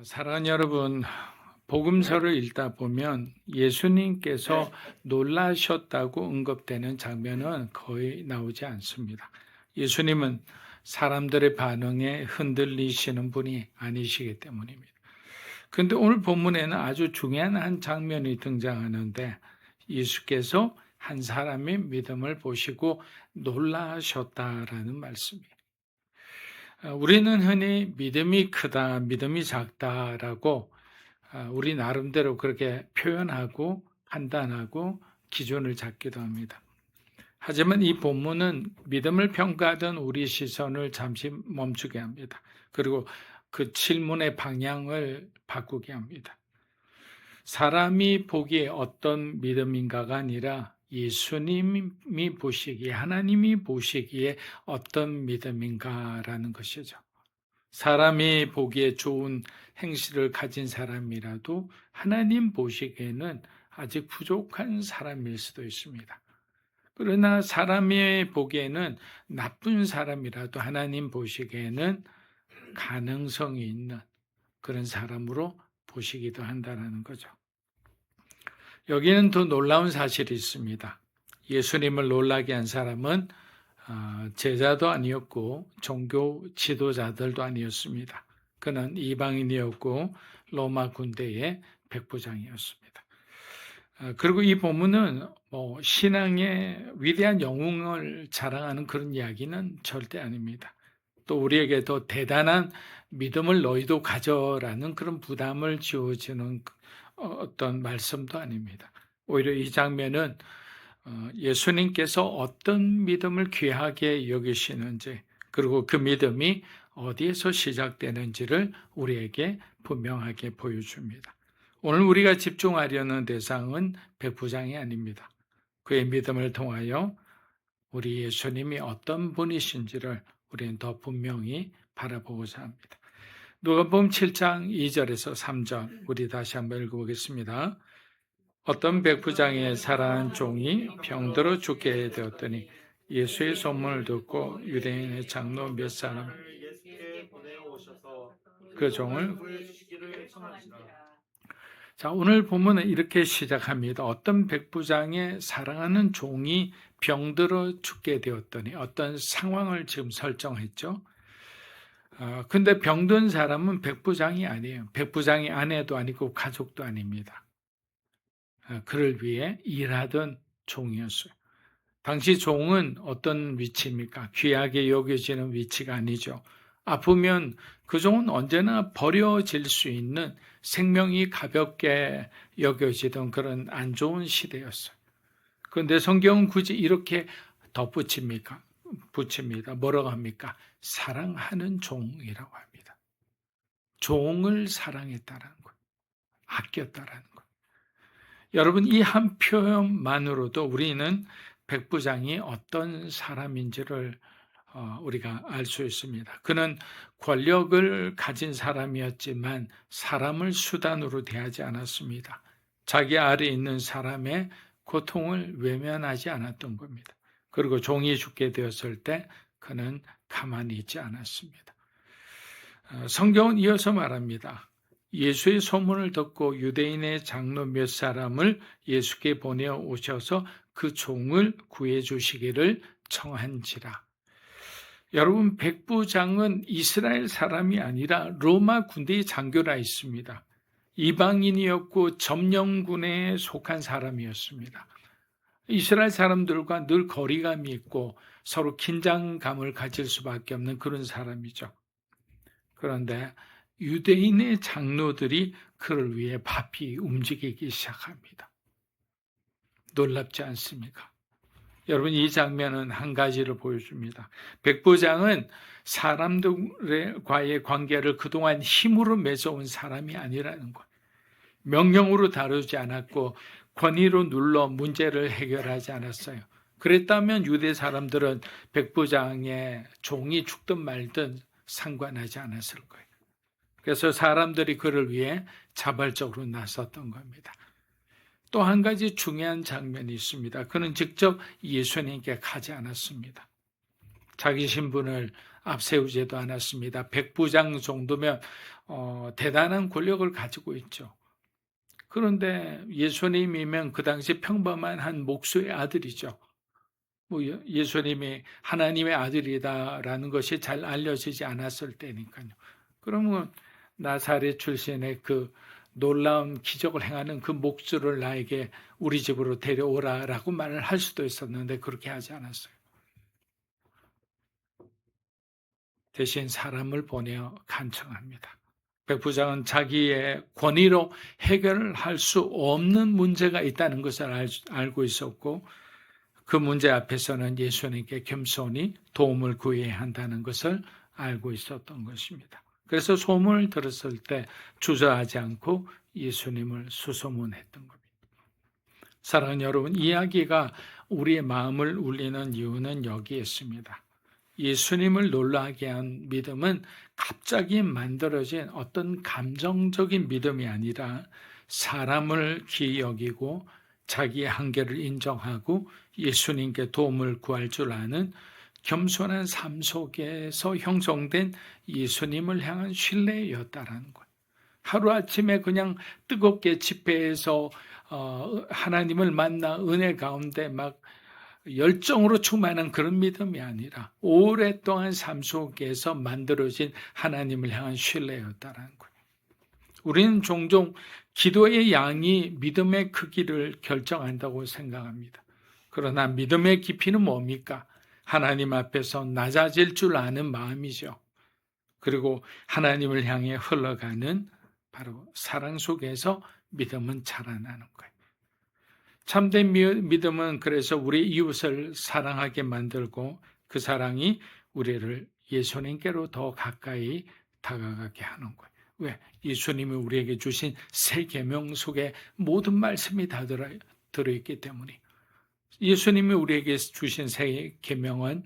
사랑하는 여러분, 복음서를 읽다 보면 예수님께서 놀라셨다고 언급되는 장면은 거의 나오지 않습니다. 예수님은 사람들의 반응에 흔들리시는 분이 아니시기 때문입니다. 그런데 오늘 본문에는 아주 중요한 한 장면이 등장하는데 예수께서 한 사람의 믿음을 보시고 놀라셨다라는 말씀이에요. 우리는 흔히 믿음이 크다, 믿음이 작다라고 우리 나름대로 그렇게 표현하고 판단하고 기준을 잡기도 합니다. 하지만 이 본문은 믿음을 평가하던 우리 시선을 잠시 멈추게 합니다. 그리고 그 질문의 방향을 바꾸게 합니다. 사람이 보기에 어떤 믿음인가가 아니라 예수님이 보시기에, 하나님이 보시기에 어떤 믿음인가라는 것이죠. 사람이 보기에 좋은 행실을 가진 사람이라도 하나님 보시기에는 아직 부족한 사람일 수도 있습니다. 그러나 사람이 보기에는 나쁜 사람이라도 하나님 보시기에는 가능성이 있는 그런 사람으로 보시기도 한다는 거죠. 여기는 더 놀라운 사실이 있습니다. 예수님을 놀라게 한 사람은 제자도 아니었고 종교 지도자들도 아니었습니다. 그는 이방인이었고 로마 군대의 백부장이었습니다. 그리고 이 본문은 신앙의 위대한 영웅을 자랑하는 그런 이야기는 절대 아닙니다. 또 우리에게 더 대단한 믿음을 너희도 가져라는 그런 부담을 지어주는 어떤 말씀도 아닙니다. 오히려 이 장면은 예수님께서 어떤 믿음을 귀하게 여기시는지, 그리고 그 믿음이 어디에서 시작되는지를 우리에게 분명하게 보여줍니다. 오늘 우리가 집중하려는 대상은 백부장이 아닙니다. 그의 믿음을 통하여 우리 예수님이 어떤 분이신지를 우리는 더 분명히 바라보고자 합니다. 누가복음 7장 2절에서 3절 우리 다시 한번 읽어보겠습니다. 어떤 백부장의 사랑한 종이 병들어 죽게 되었더니 예수의 소문을 듣고 유대인의 장로 몇 사람 그 종을 구해주시기를 청하시라. 자, 오늘 본문은 이렇게 시작합니다. 어떤 백부장의 사랑하는 종이 병들어 죽게 되었더니, 어떤 상황을 지금 설정했죠. 근데 병든 사람은 백부장이 아니에요. 백부장이 아내도 아니고 가족도 아닙니다. 그를 위해 일하던 종이었어요. 당시 종은 어떤 위치입니까? 귀하게 여겨지는 위치가 아니죠. 아프면 그 종은 언제나 버려질 수 있는, 생명이 가볍게 여겨지던 그런 안 좋은 시대였어요. 그런데 성경은 굳이 이렇게 덧붙입니까? 붙입니다. 뭐라고 합니까? 사랑하는 종이라고 합니다. 종을 사랑했다라는 거예요. 아꼈다라는 거예요. 여러분, 이 한 표현만으로도 우리는 백부장이 어떤 사람인지를 우리가 알 수 있습니다. 그는 권력을 가진 사람이었지만 사람을 수단으로 대하지 않았습니다. 자기 아래 있는 사람의 고통을 외면하지 않았던 겁니다. 그리고 종이 죽게 되었을 때 그는 가만히 있지 않았습니다. 성경은 이어서 말합니다. 예수의 소문을 듣고 유대인의 장로 몇 사람을 예수께 보내어 오셔서 그 종을 구해 주시기를 청한지라. 여러분, 백부장은 이스라엘 사람이 아니라 로마 군대의 장교라 했습니다. 이방인이었고 점령군에 속한 사람이었습니다. 이스라엘 사람들과 늘 거리감이 있고 서로 긴장감을 가질 수밖에 없는 그런 사람이죠. 그런데 유대인의 장로들이 그를 위해 바삐 움직이기 시작합니다. 놀랍지 않습니까? 여러분, 이 장면은 한 가지를 보여줍니다. 백부장은 사람들과의 관계를 그동안 힘으로 맺어온 사람이 아니라는 것. 명령으로 다루지 않았고 권위로 눌러 문제를 해결하지 않았어요. 그랬다면 유대 사람들은 백부장의 종이 죽든 말든 상관하지 않았을 거예요. 그래서 사람들이 그를 위해 자발적으로 나섰던 겁니다. 또 한 가지 중요한 장면이 있습니다. 그는 직접 예수님께 가지 않았습니다. 자기 신분을 앞세우지도 않았습니다. 백부장 정도면 대단한 권력을 가지고 있죠. 그런데 예수님이면 그 당시 평범한 한 목수의 아들이죠. 뭐 예수님이 하나님의 아들이다라는 것이 잘 알려지지 않았을 때니까요. 그러면 나사렛 출신의 그 놀라운 기적을 행하는 그 목수를 나에게 우리 집으로 데려오라라고 말을 할 수도 있었는데 그렇게 하지 않았어요. 대신 사람을 보내어 간청합니다. 백부장은 자기의 권위로 해결할 수 없는 문제가 있다는 것을 알고 있었고 그 문제 앞에서는 예수님께 겸손히 도움을 구해야 한다는 것을 알고 있었던 것입니다. 그래서 소문을 들었을 때 주저하지 않고 예수님을 수소문했던 겁니다. 사랑하는 여러분, 이야기가 우리의 마음을 울리는 이유는 여기에 있습니다. 예수님을 놀라게 한 믿음은 갑자기 만들어진 어떤 감정적인 믿음이 아니라 사람을 귀히 여기고 자기의 한계를 인정하고 예수님께 도움을 구할 줄 아는 겸손한 삶 속에서 형성된 예수님을 향한 신뢰였다라는 거예요. 하루아침에 그냥 뜨겁게 집회에서 하나님을 만나 은혜 가운데 막 열정으로 충만한 그런 믿음이 아니라 오랫동안 삶 속에서 만들어진 하나님을 향한 신뢰였다라는 거예요. 우리는 종종 기도의 양이 믿음의 크기를 결정한다고 생각합니다. 그러나 믿음의 깊이는 뭡니까? 하나님 앞에서 낮아질 줄 아는 마음이죠. 그리고 하나님을 향해 흘러가는 바로 사랑 속에서 믿음은 자라나는 거예요. 참된 믿음은 그래서 우리 이웃을 사랑하게 만들고 그 사랑이 우리를 예수님께로 더 가까이 다가가게 하는 거예요. 왜? 예수님이 우리에게 주신 새 계명 속에 모든 말씀이 다 들어있기 때문에 예수님이 우리에게 주신 새 계명은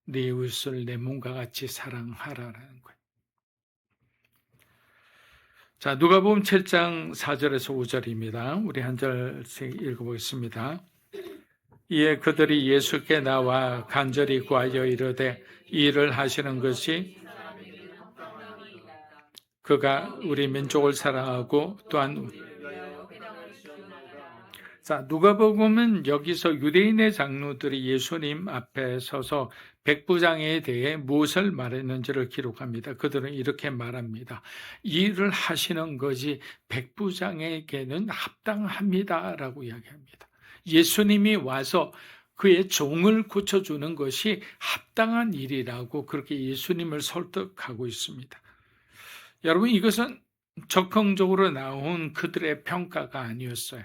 네 이웃을 내 몸과 같이 사랑하라라는 거예요. 자, 누가복음 7장 4절에서 5절입니다. 우리 한 절씩 읽어보겠습니다. 이에 그들이 예수께 나와 간절히 구하여 이르되 이 일을 하시는 것이 그가 우리 민족을 사랑하고 또한 자, 누가복음은 여기서 유대인의 장로들이 예수님 앞에 서서 백부장에 대해 무엇을 말했는지를 기록합니다. 그들은 이렇게 말합니다. 이 일을 하시는 것이 백부장에게는 합당합니다라고 이야기합니다. 예수님이 와서 그의 종을 고쳐주는 것이 합당한 일이라고 그렇게 예수님을 설득하고 있습니다. 여러분, 이것은 적극적으로 나온 그들의 평가가 아니었어요.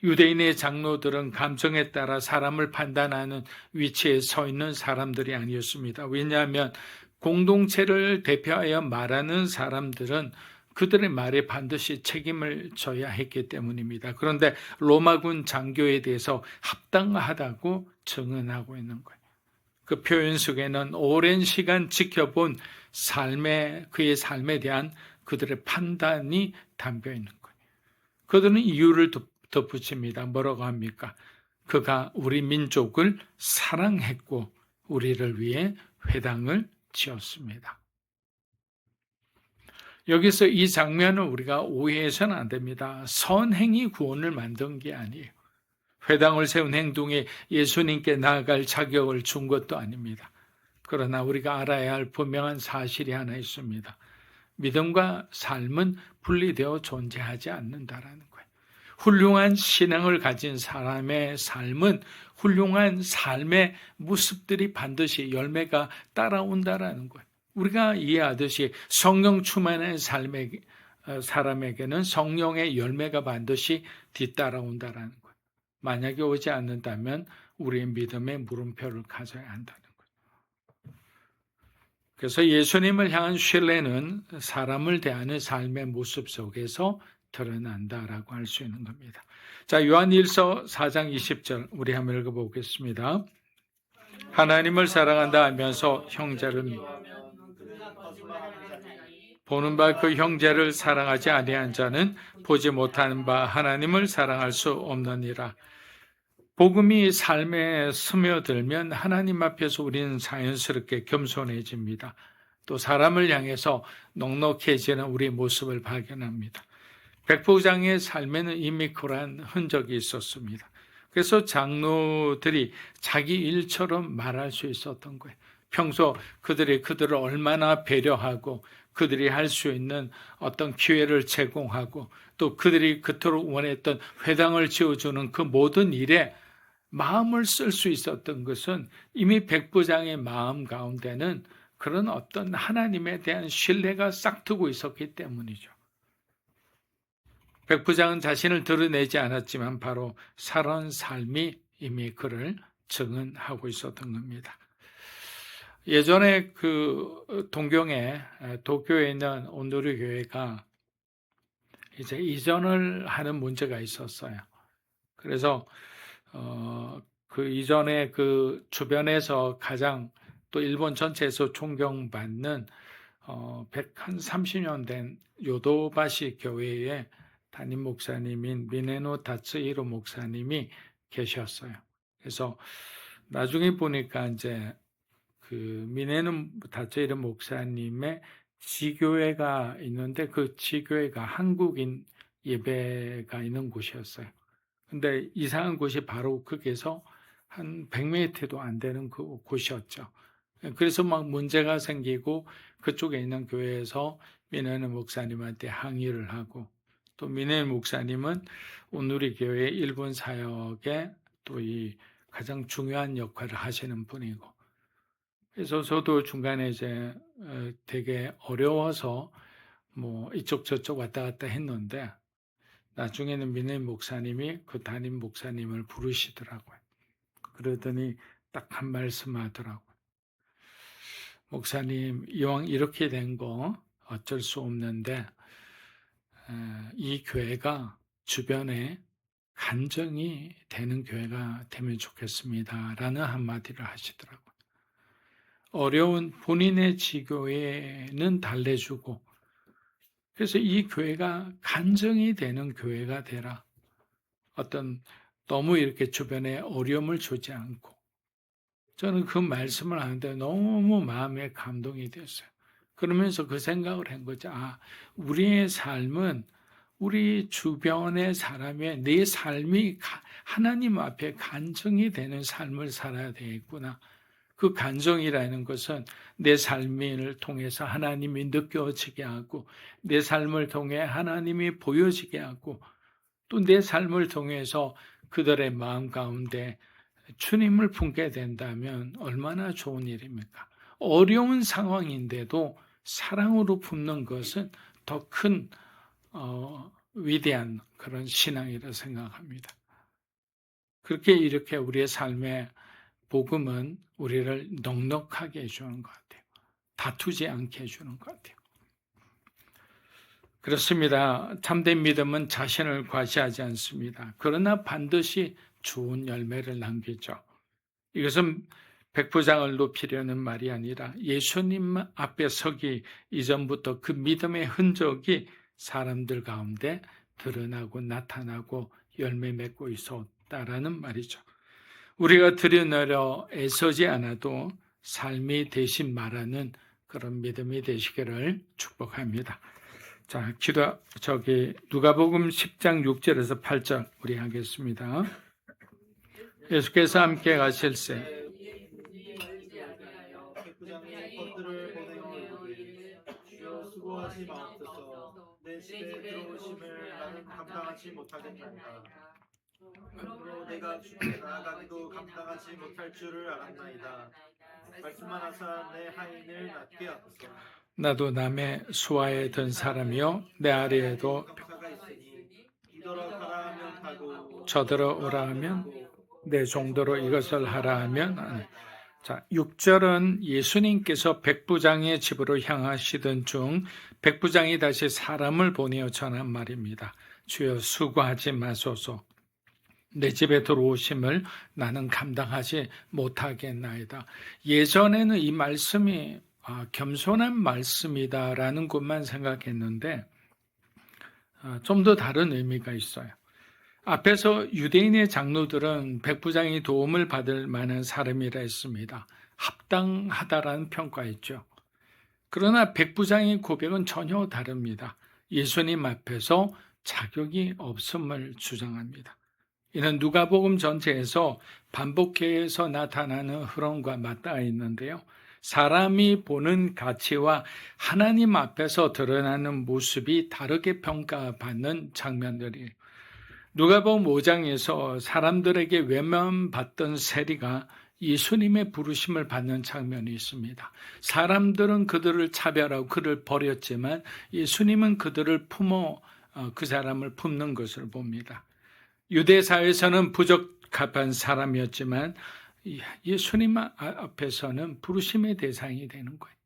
유대인의 장로들은 감정에 따라 사람을 판단하는 위치에 서 있는 사람들이 아니었습니다. 왜냐하면 공동체를 대표하여 말하는 사람들은 그들의 말에 반드시 책임을 져야 했기 때문입니다. 그런데 로마군 장교에 대해서 합당하다고 증언하고 있는 거예요. 그 표현 속에는 오랜 시간 지켜본 그의 삶에 대한 그들의 판단이 담겨 있는 거예요. 그들은 이유를 덧붙입니다. 뭐라고 합니까? 그가 우리 민족을 사랑했고 우리를 위해 회당을 지었습니다. 여기서 이 장면은 우리가 오해해서는 안 됩니다. 선행이 구원을 만든 게 아니에요. 회당을 세운 행동에 예수님께 나아갈 자격을 준 것도 아닙니다. 그러나 우리가 알아야 할 분명한 사실이 하나 있습니다. 믿음과 삶은 분리되어 존재하지 않는다라는 거예요. 훌륭한 신앙을 가진 사람의 삶은 훌륭한 삶의 모습들이 반드시 열매가 따라온다라는 거예요. 우리가 이해하듯이 성령 충만한 사람에게는 성령의 열매가 반드시 뒤따라온다라는 거예요. 만약에 오지 않는다면 우리의 믿음에 물음표를 가져야 한다는 거예요. 그래서 예수님을 향한 신뢰는 사람을 대하는 삶의 모습 속에서 드러난다라고 할 수 있는 겁니다. 자, 요한일서 4장 20절 우리 한번 읽어보겠습니다. 하나님을 사랑한다 하면서 형제를 보는 바 그 형제를 사랑하지 아니한 자는 보지 못하는 바 하나님을 사랑할 수 없느니라. 복음이 삶에 스며들면 하나님 앞에서 우리는 자연스럽게 겸손해집니다. 또 사람을 향해서 넉넉해지는 우리의 모습을 발견합니다. 백부장의 삶에는 이미 그러한 흔적이 있었습니다. 그래서 장로들이 자기 일처럼 말할 수 있었던 거예요. 평소 그들이 그들을 얼마나 배려하고 그들이 할 수 있는 어떤 기회를 제공하고 또 그들이 그토록 원했던 회당을 지어주는 그 모든 일에 마음을 쓸 수 있었던 것은 이미 백부장의 마음 가운데는 그런 어떤 하나님에 대한 신뢰가 싹트고 있었기 때문이죠. 백부장은 자신을 드러내지 않았지만 바로 살아온 삶이 이미 그를 증언하고 있었던 겁니다. 예전에 그 동경에 도쿄에 있는 온누리 교회가 이제 이전을 하는 문제가 있었어요. 그래서 그 이전에 그 주변에서 가장 또 일본 전체에서 존경받는 130년 된 요도바시 교회의 담임 목사님인 미네노 다츠히로 목사님이 계셨어요. 그래서 나중에 보니까 이제 그 미네노 다츠히로 목사님의 지교회가 있는데 그 지교회가 한국인 예배가 있는 곳이었어요. 근데 이상한 곳이 바로 거기에서 한 100m도 안 되는 그 곳이었죠. 그래서 막 문제가 생기고 그쪽에 있는 교회에서 미네노 목사님한테 항의를 하고 또 미네노 목사님은 온누리 교회 일본 사역에 또 이 가장 중요한 역할을 하시는 분이고 그래서 저도 중간에 이제 되게 어려워서 뭐 이쪽 저쪽 왔다 갔다 했는데 나중에는 미네노 목사님이 그 담임 목사님을 부르시더라고요. 그러더니 딱 한 말씀 하더라고요. 목사님, 이왕 이렇게 된 거 어쩔 수 없는데 이 교회가 주변에 간증이 되는 교회가 되면 좋겠습니다. 라는 한마디를 하시더라고요. 어려운 본인의 지교회는 달래주고 그래서 이 교회가 간증이 되는 교회가 되라. 어떤 너무 이렇게 주변에 어려움을 주지 않고 저는 그 말씀을 하는데 너무 마음에 감동이 됐어요. 그러면서 그 생각을 한 거죠. 아, 우리의 삶은 우리 주변의 사람의 내 삶이 하나님 앞에 간증이 되는 삶을 살아야 되겠구나. 그 간증이라는 것은 내 삶을 통해서 하나님이 느껴지게 하고 내 삶을 통해 하나님이 보여지게 하고 또 내 삶을 통해서 그들의 마음 가운데 주님을 품게 된다면 얼마나 좋은 일입니까? 어려운 상황인데도 사랑으로 품는 것은 더 큰 위대한 그런 신앙이라 생각합니다. 그렇게 이렇게 우리의 삶에 복음은 우리를 넉넉하게 해주는 것 같아요. 다투지 않게 해주는 것 같아요. 그렇습니다. 참된 믿음은 자신을 과시하지 않습니다. 그러나 반드시 좋은 열매를 남기죠. 이것은 백부장을 높이려는 말이 아니라 예수님 앞에 서기 이전부터 그 믿음의 흔적이 사람들 가운데 드러나고 나타나고 열매 맺고 있었다라는 말이죠. 우리가 들여내려 애쓰지 않아도 삶이 대신 말하는 그런 믿음이 되시기를 축복합니다. 자, 누가복음 10장 6절에서 8절 우리 하겠습니다. 예수께서 함께 가실새 백부장이 것들을 보내어 이르되 주여 수고하지 마옵소서 내 집에 들어오심을 나는 감당하지 못하겠나이다. 그러므로 내가 주께 나아가기도 감당하지 못할 줄을 알았나이다. 말씀만 하사 내 하인을 낫게 하소서. 나도 남의 수하에 든 사람이요 내 아래에도 병사가 있으니 이더러 가라 하면 가고 저더러 오라 하면 내 정도로 이것을 하라 하면 자, 6절은 예수님께서 백부장의 집으로 향하시던 중 백부장이 다시 사람을 보내어 전한 말입니다. 주여 수고하지 마소서. 내 집에 들어오심을 나는 감당하지 못하겠나이다. 예전에는 이 말씀이 겸손한 말씀이다라는 것만 생각했는데 좀 더 다른 의미가 있어요. 앞에서 유대인의 장로들은 백부장이 도움을 받을 만한 사람이라 했습니다. 합당하다라는 평가했죠. 그러나 백부장의 고백은 전혀 다릅니다. 예수님 앞에서 자격이 없음을 주장합니다. 이는 누가복음 전체에서 반복해서 나타나는 흐름과 맞닿아 있는데요. 사람이 보는 가치와 하나님 앞에서 드러나는 모습이 다르게 평가받는 장면들이에요. 누가복음 5장에서 사람들에게 외면받던 세리가 예수님의 부르심을 받는 장면이 있습니다. 사람들은 그들을 차별하고 그를 버렸지만 예수님은 그들을 그 사람을 품는 것을 봅니다. 유대 사회에서는 부적합한 사람이었지만 예수님 앞에서는 부르심의 대상이 되는 거예요.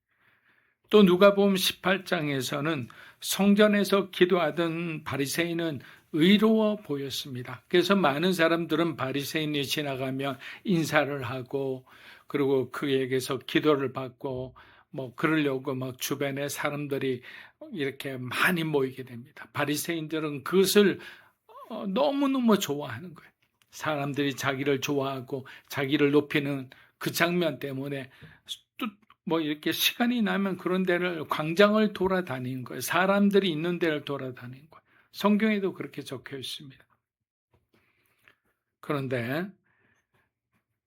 또 누가복음 18장에서는 성전에서 기도하던 바리새인은 의로워 보였습니다. 그래서 많은 사람들은 바리새인이 지나가면 인사를 하고 그리고 그에게서 기도를 받고 그러려고 막 주변에 사람들이 이렇게 많이 모이게 됩니다. 바리새인들은 그것을 너무너무 좋아하는 거예요. 사람들이 자기를 좋아하고 자기를 높이는 그 장면 때문에 또 이렇게 시간이 나면 그런 데를 광장을 돌아다니는 거예요. 사람들이 있는 데를 돌아다니는 거예요. 성경에도 그렇게 적혀 있습니다. 그런데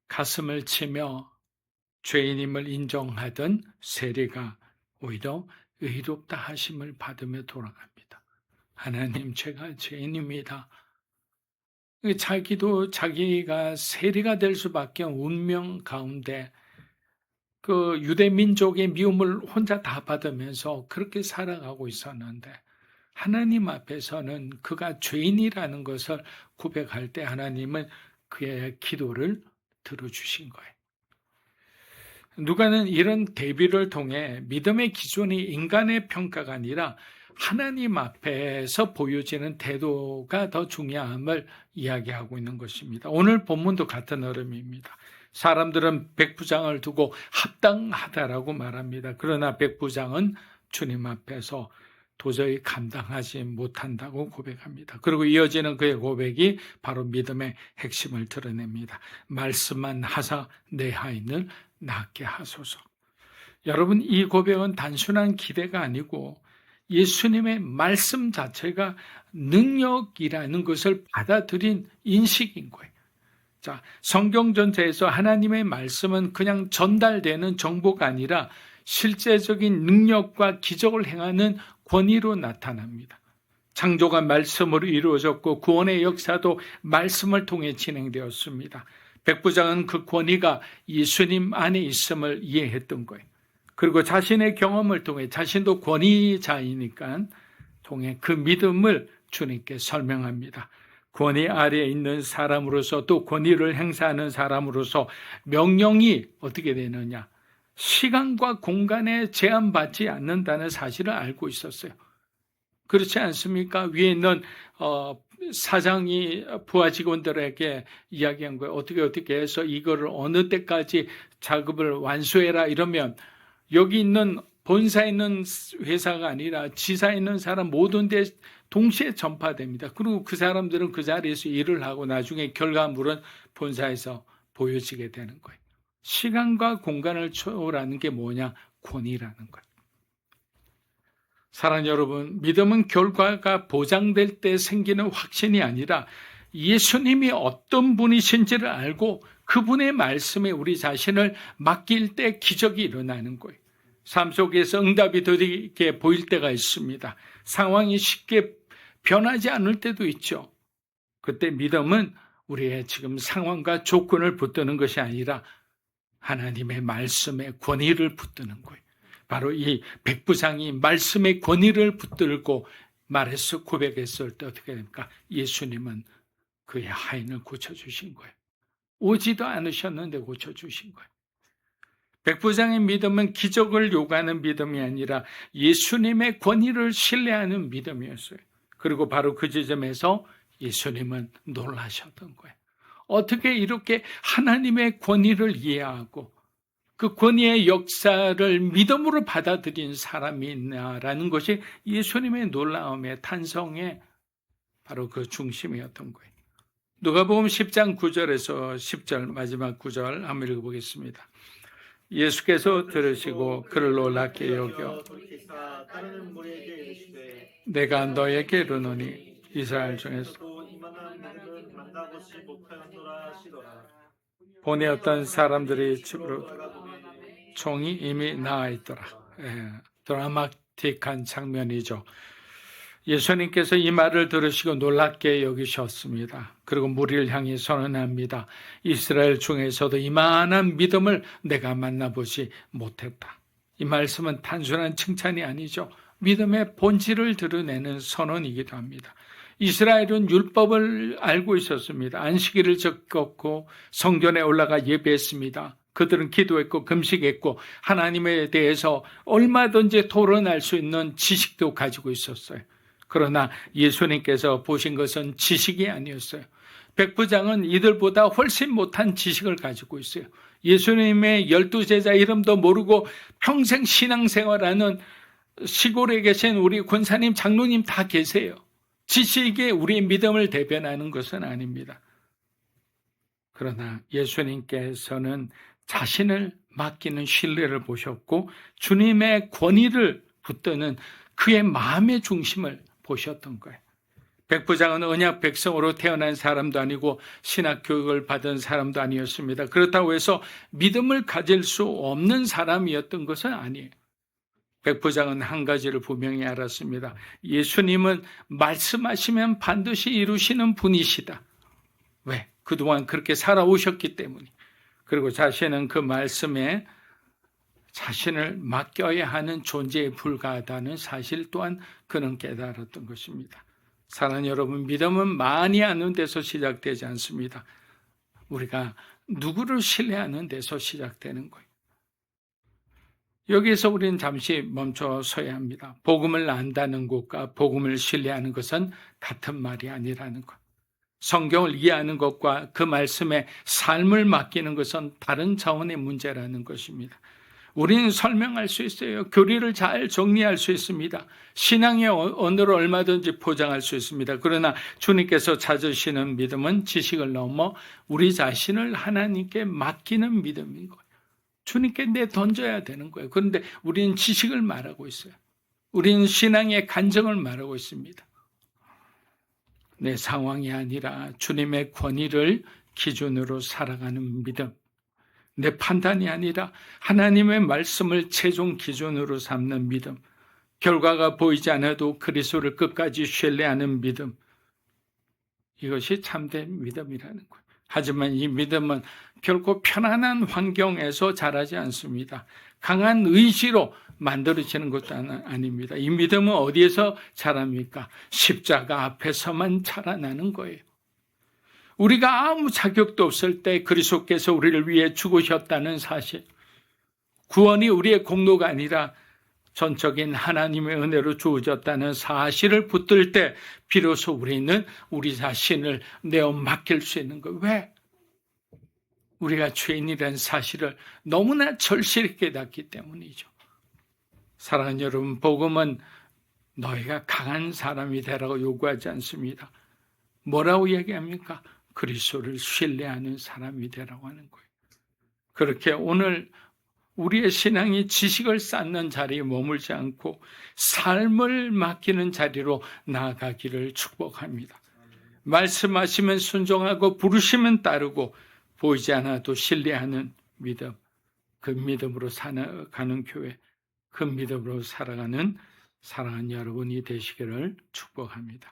가슴을 치며 죄인임을 인정하던 세리가 오히려 의롭다 하심을 받으며 돌아갑니다. 하나님, 제가 죄인입니다. 자기가 세리가 될 수밖에 없는 운명 가운데 그 유대 민족의 미움을 혼자 다 받으면서 그렇게 살아가고 있었는데 하나님 앞에서는 그가 죄인이라는 것을 고백할 때 하나님은 그의 기도를 들어주신 거예요. 누가는 이런 대비를 통해 믿음의 기준이 인간의 평가가 아니라 하나님 앞에서 보여지는 태도가 더 중요함을 이야기하고 있는 것입니다. 오늘 본문도 같은 흐름입니다. 사람들은 백부장을 두고 합당하다라고 말합니다. 그러나 백부장은 주님 앞에서 도저히 감당하지 못한다고 고백합니다. 그리고 이어지는 그의 고백이 바로 믿음의 핵심을 드러냅니다. 말씀만 하사 내 하인을 낫게 하소서. 여러분, 이 고백은 단순한 기대가 아니고 예수님의 말씀 자체가 능력이라는 것을 받아들인 인식인 거예요. 자, 성경 전체에서 하나님의 말씀은 그냥 전달되는 정보가 아니라 실제적인 능력과 기적을 행하는 권위로 나타납니다. 창조가 말씀으로 이루어졌고 구원의 역사도 말씀을 통해 진행되었습니다. 백부장은 그 권위가 예수님 안에 있음을 이해했던 거예요. 그리고 자신의 경험을 통해 자신도 권위자이니까 통해 그 믿음을 주님께 설명합니다. 권위 아래에 있는 사람으로서 또 권위를 행사하는 사람으로서 명령이 어떻게 되느냐? 시간과 공간에 제한받지 않는다는 사실을 알고 있었어요. 그렇지 않습니까? 위에 있는 사장이 부하 직원들에게 이야기한 거예요. 어떻게 해서 이거를 어느 때까지 작업을 완수해라 이러면 여기 있는 본사에 있는 회사가 아니라 지사에 있는 사람 모든 데 동시에 전파됩니다. 그리고 그 사람들은 그 자리에서 일을 하고 나중에 결과물은 본사에서 보여지게 되는 거예요. 시간과 공간을 초월하는 게 뭐냐? 권위라는 거예요. 사랑하는 여러분, 믿음은 결과가 보장될 때 생기는 확신이 아니라 예수님이 어떤 분이신지를 알고 그분의 말씀에 우리 자신을 맡길 때 기적이 일어나는 거예요. 삶 속에서 응답이 더디게 보일 때가 있습니다. 상황이 쉽게 변하지 않을 때도 있죠. 그때 믿음은 우리의 지금 상황과 조건을 붙드는 것이 아니라 하나님의 말씀에 권위를 붙드는 거예요. 바로 이 백부장이 말씀의 권위를 붙들고 말했어, 고백했을 때 어떻게 됩니까? 예수님은 그의 하인을 고쳐주신 거예요. 오지도 않으셨는데 고쳐주신 거예요. 백부장의 믿음은 기적을 요구하는 믿음이 아니라 예수님의 권위를 신뢰하는 믿음이었어요. 그리고 바로 그 지점에서 예수님은 놀라셨던 거예요. 어떻게 이렇게 하나님의 권위를 이해하고 그 권위의 역사를 믿음으로 받아들인 사람이 있나라는 것이 예수님의 놀라움의 탄성의 바로 그 중심이었던 거예요. 누가복음 10장 9절에서 10절 마지막 9절 한번 읽어보겠습니다. 예수께서 들으시고 그를 놀랍게 여겨 돌이키사 다른 무리에게 이르시되 내가 너에게 이르노니 이스라엘 중에서 또 이만한 믿음은 만나보지 못하였노라 하시더라. 보내었던 사람들이 집으로 돌아가더니 총이 이미 나와 있더라. 드라마틱한 장면이죠. 예수님께서 이 말을 들으시고 놀랍게 여기셨습니다. 그리고 무리를 향해 선언합니다. 이스라엘 중에서도 이만한 믿음을 내가 만나보지 못했다. 이 말씀은 단순한 칭찬이 아니죠. 믿음의 본질을 드러내는 선언이기도 합니다. 이스라엘은 율법을 알고 있었습니다. 안식일을 지켰고 성전에 올라가 예배했습니다. 그들은 기도했고 금식했고 하나님에 대해서 얼마든지 토론할 수 있는 지식도 가지고 있었어요. 그러나 예수님께서 보신 것은 지식이 아니었어요. 백부장은 이들보다 훨씬 못한 지식을 가지고 있어요. 예수님의 12제자 이름도 모르고 평생 신앙생활하는 시골에 계신 우리 권사님, 장로님 다 계세요. 지식이 우리의 믿음을 대변하는 것은 아닙니다. 그러나 예수님께서는 자신을 맡기는 신뢰를 보셨고 주님의 권위를 붙드는 그의 마음의 중심을 보셨던 거예요. 백부장은 언약 백성으로 태어난 사람도 아니고 신학 교육을 받은 사람도 아니었습니다. 그렇다고 해서 믿음을 가질 수 없는 사람이었던 것은 아니에요. 백부장은 한 가지를 분명히 알았습니다. 예수님은 말씀하시면 반드시 이루시는 분이시다. 왜? 그동안 그렇게 살아오셨기 때문에. 그리고 자신은 그 말씀에 자신을 맡겨야 하는 존재에 불과하다는 사실 또한 그는 깨달았던 것입니다. 사랑하는 여러분, 믿음은 많이 아는 데서 시작되지 않습니다. 우리가 누구를 신뢰하는 데서 시작되는 거예요. 여기에서 우리는 잠시 멈춰 서야 합니다. 복음을 안다는 것과 복음을 신뢰하는 것은 같은 말이 아니라는 것. 성경을 이해하는 것과 그 말씀에 삶을 맡기는 것은 다른 차원의 문제라는 것입니다. 우리는 설명할 수 있어요. 교리를 잘 정리할 수 있습니다. 신앙의 언어를 얼마든지 포장할 수 있습니다. 그러나 주님께서 찾으시는 믿음은 지식을 넘어 우리 자신을 하나님께 맡기는 믿음인 거예요. 주님께 내던져야 되는 거예요. 그런데 우리는 지식을 말하고 있어요. 우리는 신앙의 간증을 말하고 있습니다. 내 상황이 아니라 주님의 권위를 기준으로 살아가는 믿음. 내 판단이 아니라 하나님의 말씀을 최종 기준으로 삼는 믿음. 결과가 보이지 않아도 그리스도를 끝까지 신뢰하는 믿음. 이것이 참된 믿음이라는 거예요. 하지만 이 믿음은 결코 편안한 환경에서 자라지 않습니다. 강한 의지로 만들어지는 것도 아닙니다. 이 믿음은 어디에서 자랍니까? 십자가 앞에서만 자라나는 거예요. 우리가 아무 자격도 없을 때 그리스도께서 우리를 위해 죽으셨다는 사실, 구원이 우리의 공로가 아니라 전적인 하나님의 은혜로 주어졌다는 사실을 붙들 때 비로소 우리는 우리 자신을 내어 맡길 수 있는 거예요. 왜? 우리가 죄인이라는 사실을 너무나 절실히 깨닫기 때문이죠. 사랑하는 여러분, 복음은 너희가 강한 사람이 되라고 요구하지 않습니다. 뭐라고 얘기합니까? 그리스도를 신뢰하는 사람이 되라고 하는 거예요. 그렇게 오늘 우리의 신앙이 지식을 쌓는 자리에 머물지 않고 삶을 맡기는 자리로 나아가기를 축복합니다. 말씀하시면 순종하고 부르시면 따르고 보이지 않아도 신뢰하는 믿음, 그 믿음으로 살아가는 교회, 그 믿음으로 살아가는 사랑하는 여러분이 되시기를 축복합니다.